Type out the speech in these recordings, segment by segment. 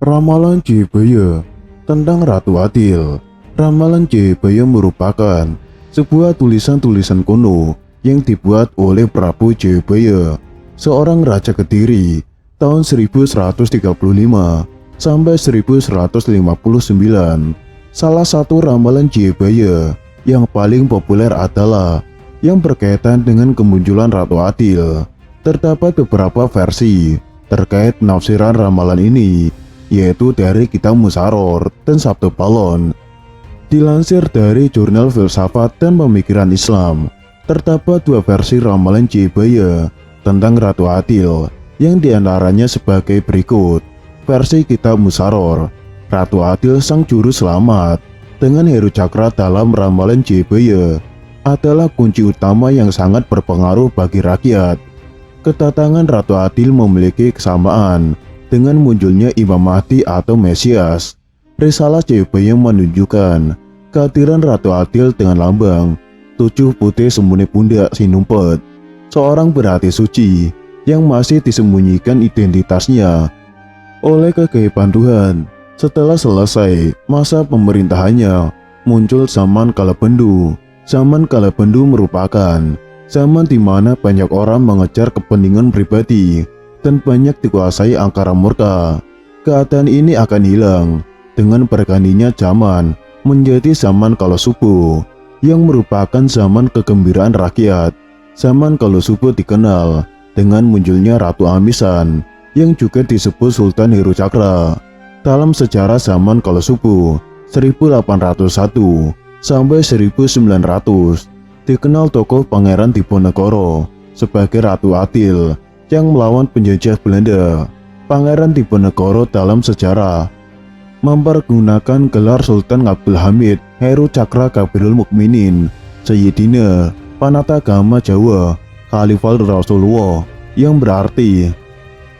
Ramalan Jayabaya tentang Ratu Adil. Ramalan Jayabaya merupakan sebuah tulisan-tulisan kuno yang dibuat oleh Prabu Jayabaya, seorang raja Kediri tahun 1135 sampai 1159. Salah satu ramalan Jayabaya yang paling populer adalah yang berkaitan dengan kemunculan Ratu Adil. Terdapat beberapa versi terkait penafsiran ramalan ini, yaitu dari Kitab Musaror dan Sabtu Palon. Dilansir dari Jurnal Filsafat dan Pemikiran Islam, terdapat dua versi ramalan Jayabaya tentang Ratu Adil, yang diantaranya sebagai berikut. Versi Kitab Musaror, Ratu Adil sang juru selamat dengan Heru Cakra dalam ramalan Jayabaya adalah kunci utama yang sangat berpengaruh bagi rakyat. Kedatangan Ratu Adil memiliki kesamaan dengan munculnya Imam Mahdi atau Mesias. Risalah Jayabaya menunjukkan kehadiran Ratu Adil dengan lambang 7 putih sembunyi pundak Sinumpet, seorang berhati suci yang masih disembunyikan identitasnya oleh kegaiban Tuhan. Setelah selesai masa pemerintahannya, muncul zaman Kalabendu. Zaman Kalabendu merupakan zaman di mana banyak orang mengejar kepentingan pribadi dan banyak dikuasai angkara murka. Keadaan ini akan hilang dengan bergantinya zaman menjadi zaman Kalasubu, yang merupakan zaman kegembiraan rakyat. Zaman Kalasubu dikenal dengan munculnya Ratu Amisan yang juga disebut Sultan Heru Cakra. Dalam sejarah zaman Kalasubu 1801 sampai 1900, dikenal tokoh Pangeran Diponegoro sebagai Ratu Adil yang melawan penjajah Belanda. Pangeran Diponegoro dalam sejarah mempergunakan gelar Sultan Abdul Hamid Heru Cakra Kabirul Mukminin Sayyidina Panatagama Jawa Khalifah Rasulullah, yang berarti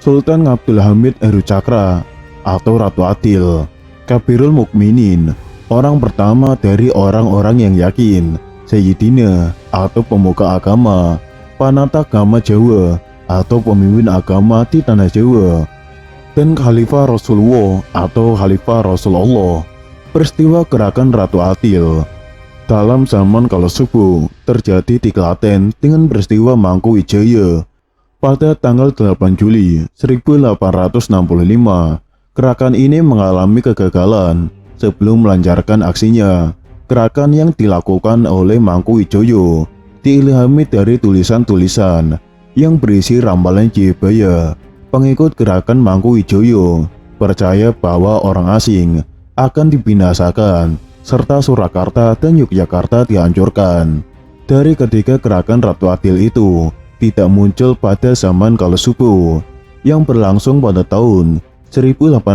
Sultan Abdul Hamid Heru Cakra atau Ratu Adil Kabirul Mukminin, orang pertama dari orang-orang yang yakin, Sayyidina atau pemuka agama, Panatagama Jawa atau pemimpin agama di tanah Jawa, dan Khalifah Rasulullah atau Khalifah Rasulullah. Peristiwa gerakan Ratu Adil dalam zaman Kalasubu terjadi di Klaten dengan peristiwa Mangkuwijaya pada tanggal 8 Juli 1865. Gerakan ini mengalami kegagalan sebelum melancarkan aksinya. Gerakan yang dilakukan oleh Mangkuwijaya diilhami dari tulisan-tulisan yang berisi ramalan Jayabaya. Pengikut gerakan Mangkuwijaya percaya bahwa orang asing akan dibinasakan, serta Surakarta dan Yogyakarta dihancurkan. Dari ketiga gerakan Ratu Adil itu tidak muncul pada zaman Kalasubu yang berlangsung pada tahun 1800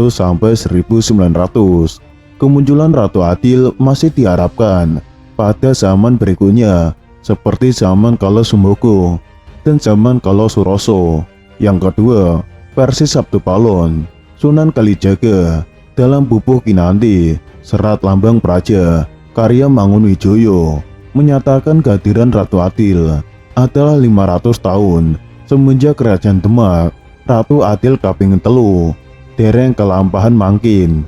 sampai 1900. Kemunculan Ratu Adil masih diharapkan pada zaman berikutnya seperti zaman Kalasumboko dan zaman Kalasuroso. Yang kedua, versi Sabtu Palon, Sunan Kalijaga dalam Pupuh Kinanti, Serat Lambang Praja, karya Mangunwijoyo, menyatakan kehadiran Ratu Adil adalah 500 tahun semenjak Kerajaan Demak. Ratu Adil kaping telu dereng kelampahan mangkin.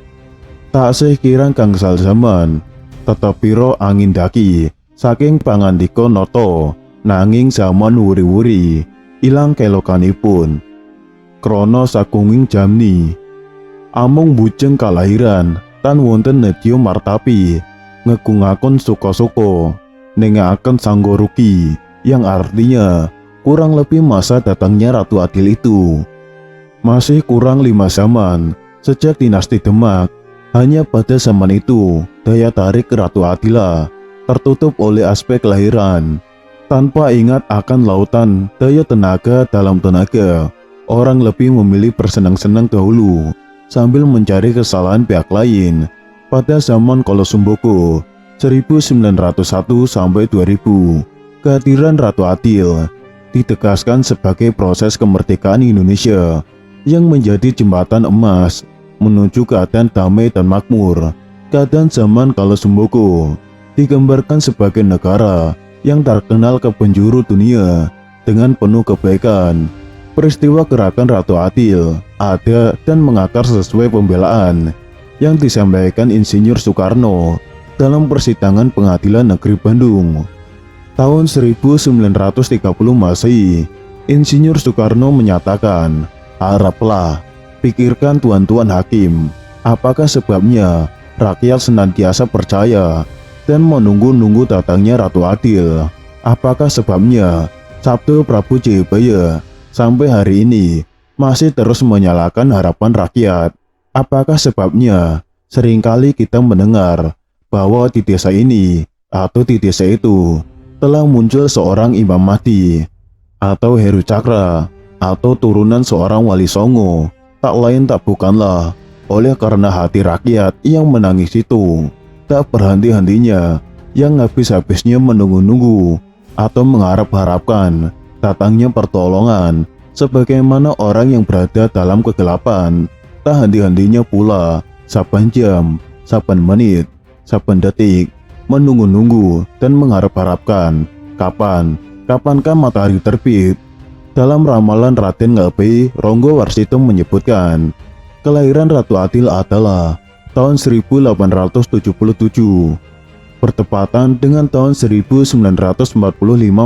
Taksih kirang gangsal zaman, tetep piro angin daki saking pangandika nata, nanging zaman wuri-wuri ilang kelokanipun. Krana sakunging jamni amung bujeng kalahiran tan wonten nedya martapi ngegungakon suka-suka nengaken sanggoruki, yang artinya kurang lebih masa datangnya Ratu Adil itu masih kurang 5 zaman sejak dinasti Demak. Hanya pada zaman itu daya tarik Ratu Adila tertutup oleh aspek kelahiran. Tanpa ingat akan lautan daya tenaga dalam tenaga, orang lebih memilih bersenang-senang dahulu sambil mencari kesalahan pihak lain. Pada zaman Kalasumboko 1901 sampai 2000, kehadiran Ratu Adil ditegaskan sebagai proses kemerdekaan Indonesia yang menjadi jembatan emas menuju keadaan damai dan makmur. Keadaan zaman Kalasumboko digambarkan sebagai negara yang terkenal ke penjuru dunia dengan penuh kebaikan. Peristiwa gerakan Ratu Adil ada dan mengakar sesuai pembelaan yang disampaikan Insinyur Soekarno dalam persidangan Pengadilan Negeri Bandung. Tahun 1930 Masehi, Insinyur Soekarno menyatakan, "Haraplah, pikirkan tuan-tuan hakim, apakah sebabnya rakyat senantiasa percaya dan menunggu-nunggu datangnya Ratu Adil? Apakah sebabnya Sabtu Prabu Jayabaya sampai hari ini masih terus menyalakan harapan rakyat? Apakah sebabnya seringkali kita mendengar bahwa di desa ini atau di desa itu telah muncul seorang Imam Mahdi atau Heru Cakra atau turunan seorang Wali Songo? Tak lain tak bukanlah oleh karena hati rakyat yang menangis itu tak berhenti-hentinya, yang habis-habisnya menunggu-nunggu atau mengharap-harapkan datangnya pertolongan, sebagaimana orang yang berada dalam kegelapan tak henti-hentinya pula saban jam, saban menit, saban detik menunggu-nunggu dan mengharap-harapkan kapankah matahari terbit. Dalam ramalan Raden Ngabei Ronggo Warsito menyebutkan, kelahiran Ratu Adil adalah tahun 1877, bertepatan dengan tahun 1945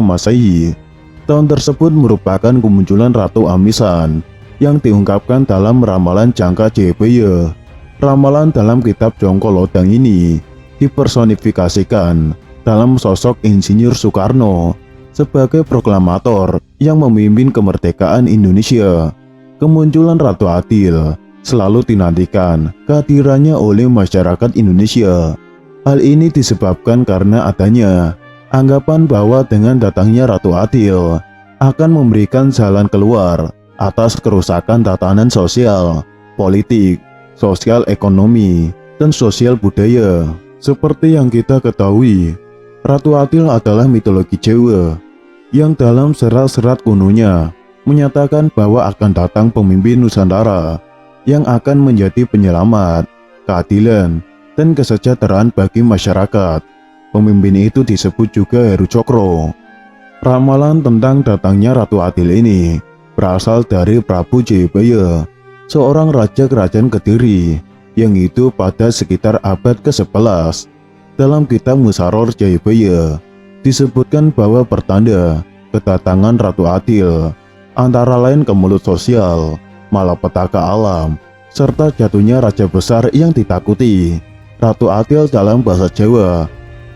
Masehi. Tahun tersebut merupakan kemunculan Ratu Amisan yang diungkapkan dalam ramalan Jangka Jayabaya. Ramalan dalam kitab Jongko Lodang ini dipersonifikasikan dalam sosok Insinyur Soekarno sebagai proklamator yang memimpin kemerdekaan Indonesia. Kemunculan Ratu Adil selalu dinantikan kehadirannya oleh masyarakat Indonesia. Hal ini disebabkan karena adanya anggapan bahwa dengan datangnya Ratu Adil akan memberikan jalan keluar atas kerusakan tatanan sosial, politik, sosial ekonomi, dan sosial budaya. Seperti yang kita ketahui, Ratu Adil adalah mitologi Jawa yang dalam serat-serat kunonya menyatakan bahwa akan datang pemimpin Nusantara yang akan menjadi penyelamat, keadilan, dan kesejahteraan bagi masyarakat. Pemimpin itu disebut juga Heru Cokro. Ramalan tentang datangnya Ratu Adil ini berasal dari Prabu Jayabaya, seorang raja kerajaan Kediri yang hidup pada sekitar abad ke-11. Dalam kitab Musaror Jayabaya disebutkan bahwa pertanda kedatangan Ratu Adil antara lain kemelut sosial, malapetaka alam, serta jatuhnya raja besar yang ditakuti. Ratu Adil dalam bahasa Jawa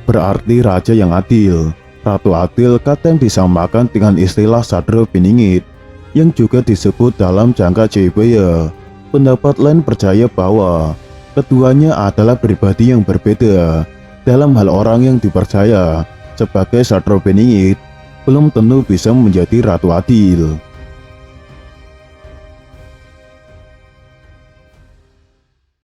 berarti raja yang adil. Ratu Adil kadang disamakan dengan istilah Sadro Biningit yang juga disebut dalam Jangka Jayabaya. Pendapat lain percaya bahwa keduanya adalah pribadi yang berbeda. Dalam hal orang yang dipercaya sebagai Sadro Biningit belum tentu bisa menjadi Ratu Adil.